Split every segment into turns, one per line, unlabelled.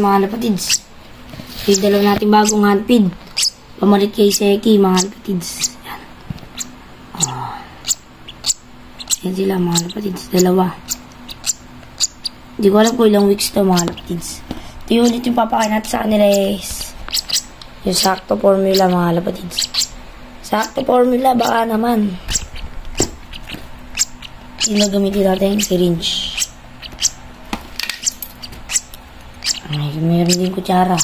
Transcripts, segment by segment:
mga kapatids. Yung dalawa natin bagong handpid. Pamalit kay Seki mga kapatids. Yan. Yan sila mga kapatids. Dalawa. Hindi ko alam kung ilang weeks to mga kapatids. Ito yung ulit yung papakain natin sa kanila is yung sakto formula mga kapatids. Sakto formula baka naman. Yung gamitin natin yung syringe. Mayroon din kutsara.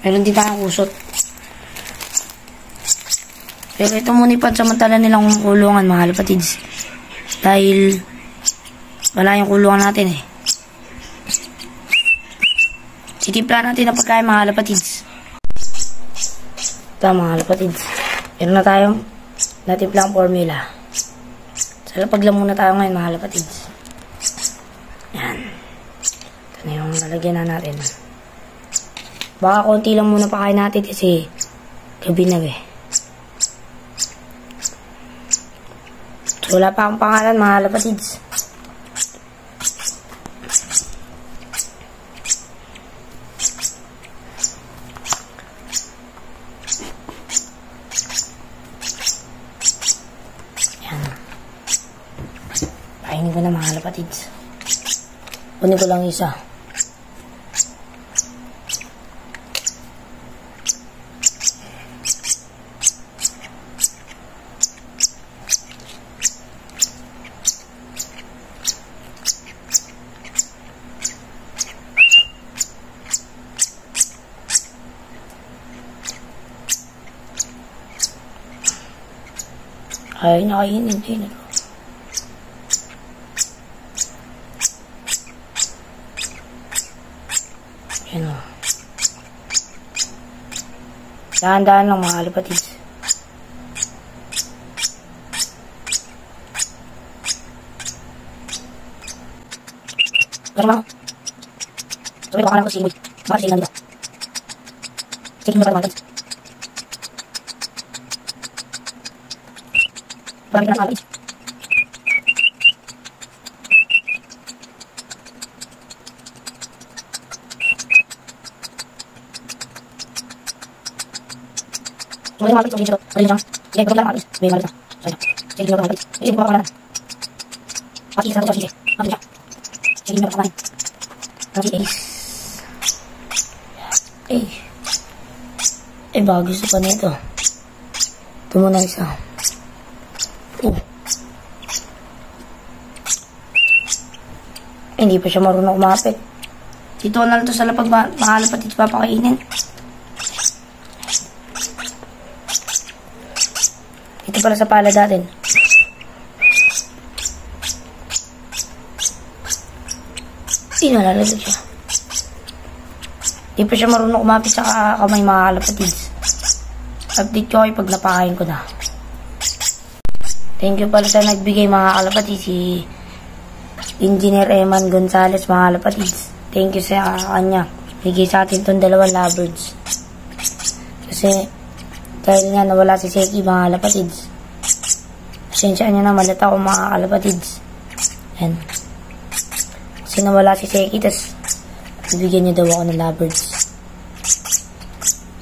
Meron din tayong kusot. Pero ito muna ipansamantala nilang kulungan mga kapatids. Dahil wala yung kulungan natin eh. Titimpla natin ang pagkain mga kapatids. Ito mga kapatids. Meron na tayong natimplang formula. So lapag lang muna tayo ngayon mga kapatids. Yan. Ito na yung lalagyan na natin. Baka konti lang muna pakain natin kasi gabi na eh. So wala pa akong pangalan mga kapatids. Yan. Painin ko na mga kapatids. Kunin ko lang isa. Ay, nakainin din ito. Yan o. Dahan-dahan lang mga kapatids. Pero mga. Sabi ko lang ko simoy. Bakit sila nito? Sige mo mga kapatids. Parang kita kapatids. Sumayin mga kapatids. Sumayin siya. Sige, pagod lang mga kapatids. Sumayin mga kapatids. Sige, mga kapatids. Sige, mga kapatids. Pati isa na ito. Sige, mga kapatids. Sige, mga kapatids. Sige, bago sa pa nito. Ito muna isa. Hindi pa siya marunong kumapit. Dito na lang ito sa lapag mga kapatids papakainin. Ito pala sa palad natin. Nalalagay siya. Hindi pa siya marunong kumapit sa kamay mga kapatids. Update ko kayo pag napakain ko na. Thank you pala sa nagbigay mga kalapatids, si Engineer Eman Gonzales mga kalapatids. Thank you sa kanya. Bigay sa atin itong 2 lovebirds. Kasi dahil nga nawala si Seki mga kalapatids. Pasensya niya na malata ko mga kalapatids. Yan. Kasi nawala si Seki, tas bibigyan niya daw ako ng lovebirds.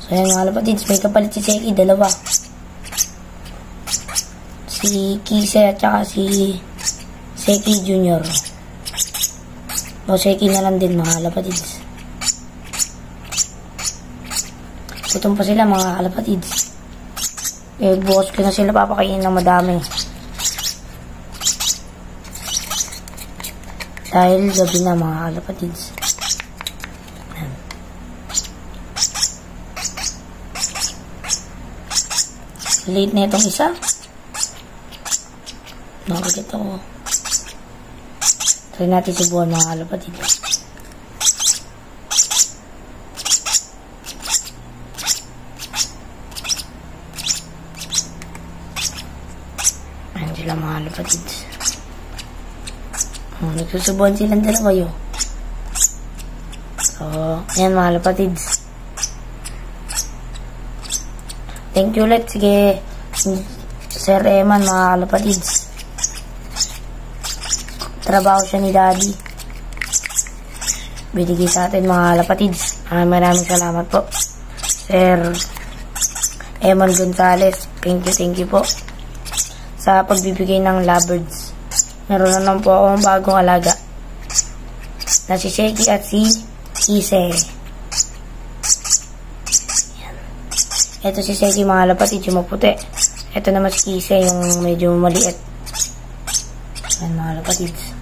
So yan mga kalapatids, may kapalit si Seki, 2. Si Kise at saka si Seki Junior. O Seki na lang din mga kalapatids. Gutom pa sila mga kalapatids. Bukas ko na sila papakainin ng madami. Dahil gabi na mga kalapatids. Late na itong isa. Nakakit ako. Try natin si buwan mga kalapatids. Ayan sila mga kalapatids. Nagsusubuan silang 2 yun. So, ayan mga kalapatids. Thank you ulit. Sige, Sir Eman mga kalapatids. Trabaho siya ni Daddy. binigay sa atin mga kalapatids. Maraming salamat po. Sir Eman Gonzales, thank you po sa pagbibigay ng lovebirds. Meron na naman po akong bagong alaga na si Sheki at si Ise. Ito si Sheki mga kalapatids, yung maputi. Ito naman si Ise, yung medyo maliit. Ayan mga kalapatids.